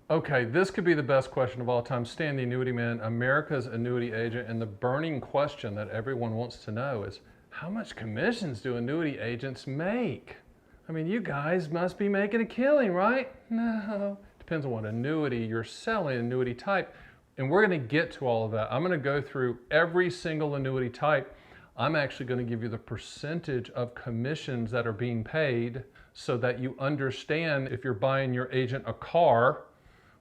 Okay, this could be the best question of all time. Stan the Annuity Man, America's annuity agent, and the burning question that everyone wants to know is, how much commissions do annuity agents make? I mean, you guys must be making a killing, right? No. Depends on what annuity you're selling, annuity type. And we're going to get to all of that. I'm going to go through every single annuity type. I'm actually going to give you the percentage of commissions that are being paid so that you understand if you're buying your agent a car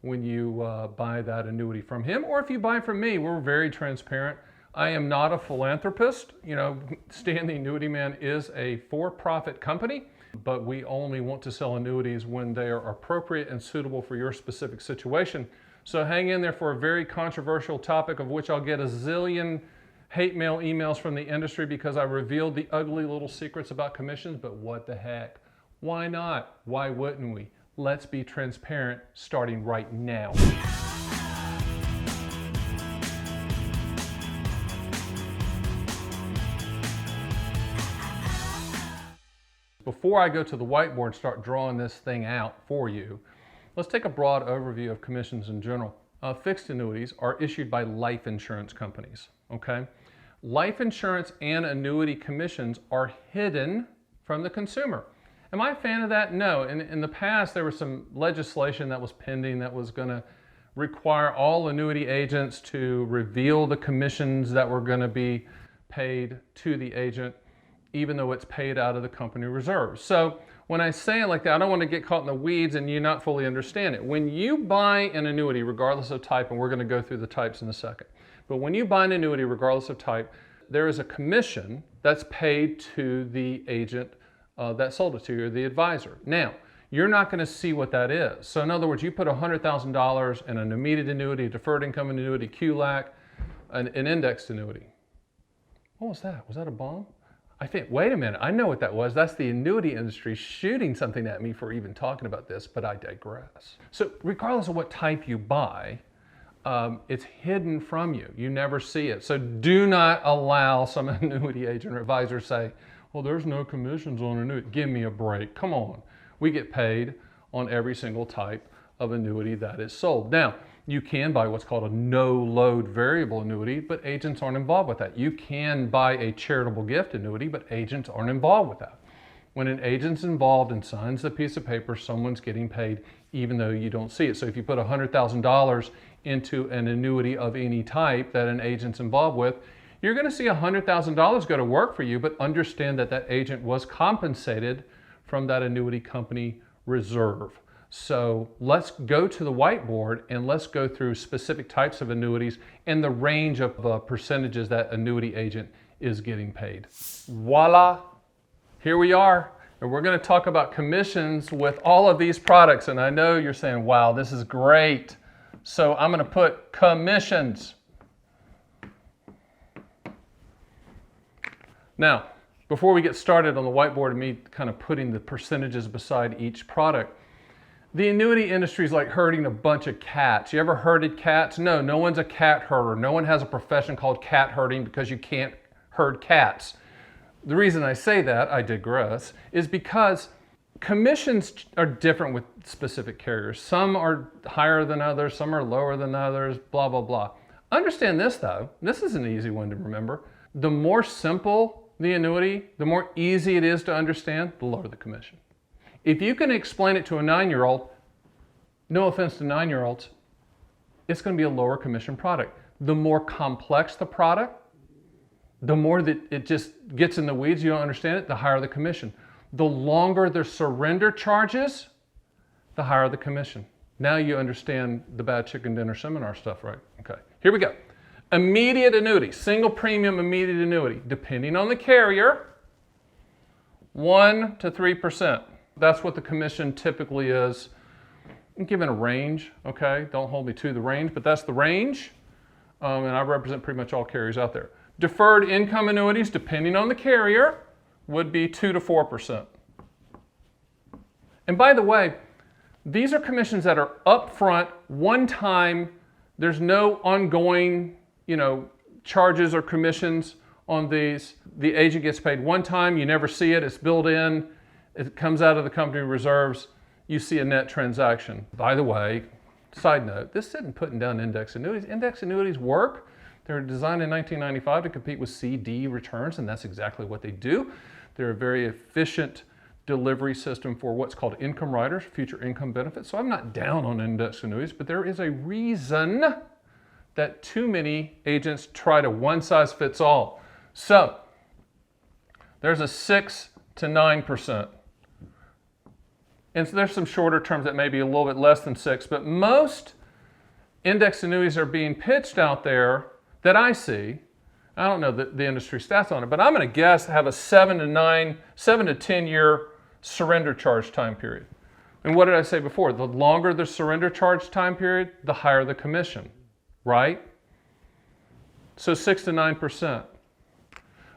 when you buy that annuity from him, or if you buy from me. We're very transparent. I am not a philanthropist. You know, Stan the Annuity Man is a for-profit company, but we only want to sell annuities when they are appropriate and suitable for your specific situation. So hang in there for a very controversial topic of which I'll get a zillion hate mail emails from the industry because I revealed the ugly little secrets about commissions, but what the heck? Why not? Why wouldn't we? Let's be transparent starting right now. Before I go to the whiteboard and start drawing this thing out for you, let's take a broad overview of commissions in general. Fixed annuities are issued by life insurance companies, okay? Life insurance and annuity commissions are hidden from the consumer. Am I a fan of that? No. In the past, there was some legislation that was pending that was going to require all annuity agents to reveal the commissions that were going to be paid to the agent, even though it's paid out of the company reserves. So when I say it like that, I don't want to get caught in the weeds and you not fully understand it. When you buy an annuity, regardless of type, and we're going to go through the types in a second, but when you buy an annuity, regardless of type, there is a commission that's paid to the agent that sold it to you, or the advisor. Now, you're not going to see what that is. So in other words, you put $100,000 in an immediate annuity, a deferred income annuity, QLAC, an indexed annuity. What was that? Was that a bomb? I think, wait a minute, I know what that was. That's the annuity industry shooting something at me for even talking about this, but I digress. So regardless of what type you buy, it's hidden from you. You never see it. So do not allow some annuity agent or advisor say, well, there's no commissions on annuity. Give me a break. Come on. We get paid on every single type of annuity that is sold. Now, you can buy what's called a no-load variable annuity, but agents aren't involved with that. You can buy a charitable gift annuity, but agents aren't involved with that. When an agent's involved and signs the piece of paper, someone's getting paid even though you don't see it. So if you put $100,000 into an annuity of any type that an agent's involved with, you're going to see $100,000 go to work for you, but understand that that agent was compensated from that annuity company reserve. So let's go to the whiteboard and let's go through specific types of annuities and the range of percentages that annuity agent is getting paid. Voila, here we are. And we're going to talk about commissions with all of these products. And I know you're saying, wow, this is great. So I'm going to put commissions. Now, before we get started on the whiteboard and me kind of putting the percentages beside each product, the annuity industry is like herding a bunch of cats. You ever herded cats? No, no one's a cat herder. No one has a profession called cat herding because you can't herd cats. The reason I say that, I digress, is because commissions are different with specific carriers. Some are higher than others, some are lower than others, blah, blah, blah. Understand this though, this is an easy one to remember. The more simple the annuity, the more easy it is to understand, the lower the commission. If you can explain it to a 9-year-old, no offense to 9-year-olds, it's going to be a lower commission product. The more complex the product, the more that it just gets in the weeds, you don't understand it, the higher the commission. The longer the surrender charges, the higher the commission. Now you understand the bad chicken dinner seminar stuff, right? Okay, here we go. Immediate annuity, single premium immediate annuity, depending on the carrier, 1 to 3%. That's what the commission typically is. I'm giving a range, okay? Don't hold me to the range, but that's the range. And I represent pretty much all carriers out there. Deferred income annuities, depending on the carrier, would be 2 to 4%. And by the way, these are commissions that are upfront, one time. There's no ongoing, charges or commissions on these. The agent gets paid one time, you never see it, it's built in, it comes out of the company reserves, you see a net transaction. By the way, side note, this isn't putting down index annuities. Index annuities work. They were designed in 1995 to compete with CD returns, and that's exactly what they do. They're a very efficient delivery system for what's called income riders, future income benefits. So I'm not down on index annuities, but there is a reason that too many agents try to one size fits all. So there's a 6 to 9%. And so there's some shorter terms that may be a little bit less than 6, but most index annuities are being pitched out there that I see. I don't know the industry stats on it, but I'm going to guess have a 7 to 10 year surrender charge time period. And what did I say before? The longer the surrender charge time period, the higher the commission, right? So 6 to 9%.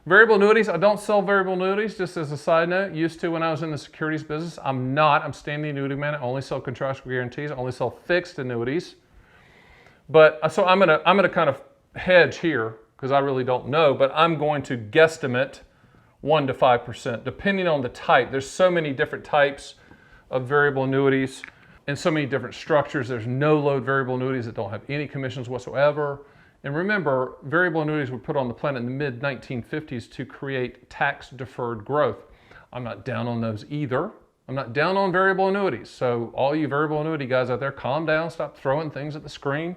Variable annuities, I don't sell variable annuities, just as a side note. Used to when I was in the securities business. I'm Stan The Annuity Man. I only sell contractual guarantees. I only sell fixed annuities. But so I'm gonna kind of hedge here because I really don't know, but I'm going to guesstimate 1 to 5%, depending on the type. There's so many different types of variable annuities and so many different structures. There's no load variable annuities that don't have any commissions whatsoever. And remember, variable annuities were put on the planet in the mid-1950s to create tax-deferred growth. I'm not down on those either. I'm not down on variable annuities. So all you variable annuity guys out there, calm down, stop throwing things at the screen.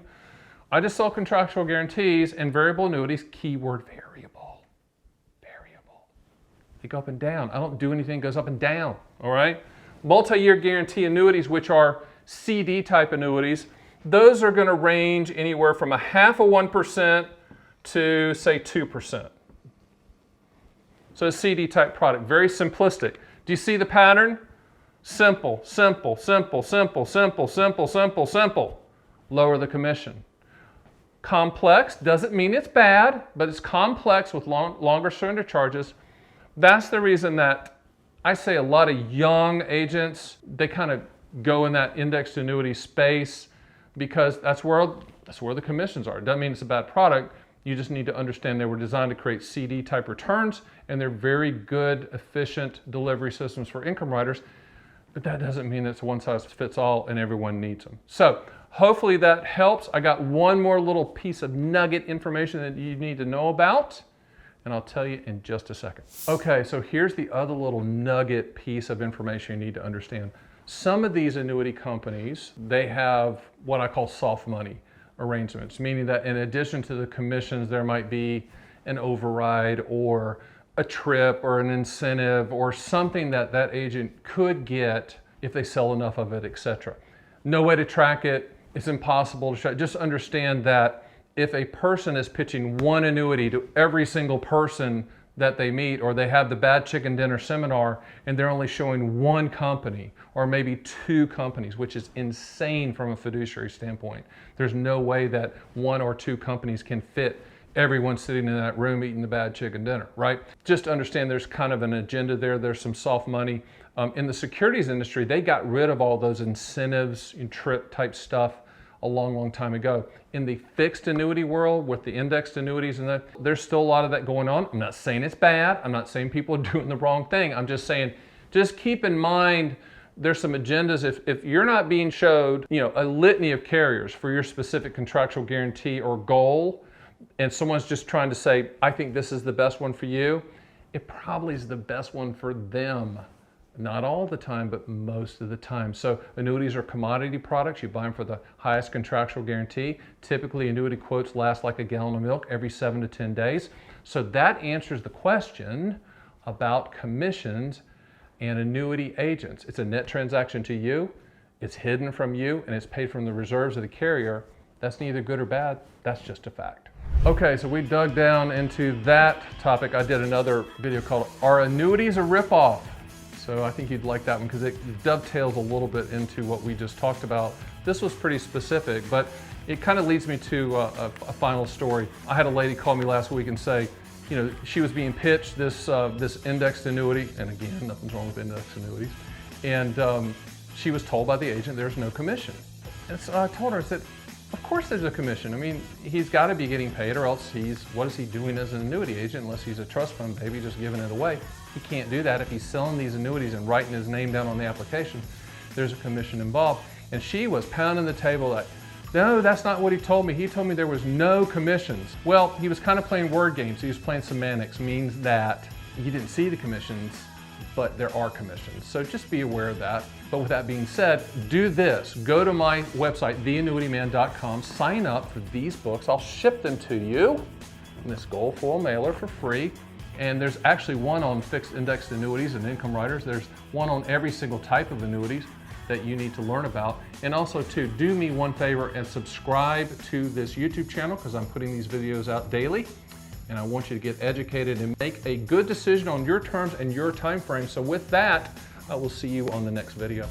I just sell contractual guarantees and variable annuities, keyword variable. Variable. They go up and down. I don't do anything that goes up and down, all right? Multi-year guarantee annuities, which are CD type annuities, those are going to range anywhere from 0.5% to say 2%. So a CD type product, very simplistic. Do you see the pattern? Simple, simple, simple, simple, simple, simple, simple, simple. Lower the commission. Complex doesn't mean it's bad, but it's complex with longer surrender charges. That's the reason that I say a lot of young agents, they kind of go in that indexed annuity space because that's where the commissions are. It doesn't mean it's a bad product. You just need to understand they were designed to create CD type returns, and they're very good, efficient delivery systems for income riders. But that doesn't mean it's one size fits all and everyone needs them. So hopefully that helps. I got one more little piece of nugget information that you need to know about, and I'll tell you in just a second. Okay, so here's the other little nugget piece of information you need to understand. Some of these annuity companies, they have what I call soft money arrangements, meaning that in addition to the commissions, there might be an override or a trip or an incentive or something that that agent could get if they sell enough of it, etc. No way to track it. It's impossible to track. Just understand that if a person is pitching one annuity to every single person that they meet, or they have the bad chicken dinner seminar and they're only showing one company or maybe two companies, which is insane from a fiduciary standpoint. There's no way that one or two companies can fit everyone sitting in that room eating the bad chicken dinner, right? Just understand there's kind of an agenda there. There's some soft money. In the securities industry, they got rid of all those incentives and trip type stuff a long time ago. In the fixed annuity world with the indexed annuities and that, there's still a lot of that going on. I'm not saying it's bad. I'm not saying people are doing the wrong thing. I'm just saying, just keep in mind there's some agendas. If you're not being showed, a litany of carriers for your specific contractual guarantee or goal, and someone's just trying to say, I think this is the best one for you, it probably is the best one for them. Not all the time, but most of the time. So annuities are commodity products. You buy them for the highest contractual guarantee. Typically, annuity quotes last like a gallon of milk every 7 to 10 days. So that answers the question about commissions and annuity agents. It's a net transaction to you. It's hidden from you, and it's paid from the reserves of the carrier. That's neither good or bad. That's just a fact. Okay, so we dug down into that topic. I did another video called Are Annuities a Rip-Off? So I think you'd like that one because it dovetails a little bit into what we just talked about. This was pretty specific, but it kind of leads me to a final story. I had a lady call me last week and say, she was being pitched this indexed annuity, and again, nothing's wrong with indexed annuities, and she was told by the agent there's no commission. And so I told her, I said, of course there's a commission. I mean, he's got to be getting paid, or else what is he doing as an annuity agent unless he's a trust fund baby just giving it away? He can't do that. If he's selling these annuities and writing his name down on the application, there's a commission involved. And she was pounding the table like, no, that's not what he told me. He told me there was no commissions. Well, he was kind of playing word games. He was playing semantics, means that you didn't see the commissions, but there are commissions. So just be aware of that. But with that being said, do this. Go to my website, theannuityman.com, sign up for these books. I'll ship them to you in this gold foil mailer for free. And there's actually one on fixed indexed annuities and income riders. There's one on every single type of annuities that you need to learn about. And also too, do me one favor and subscribe to this YouTube channel because I'm putting these videos out daily. And I want you to get educated and make a good decision on your terms and your time frame. So with that, I will see you on the next video.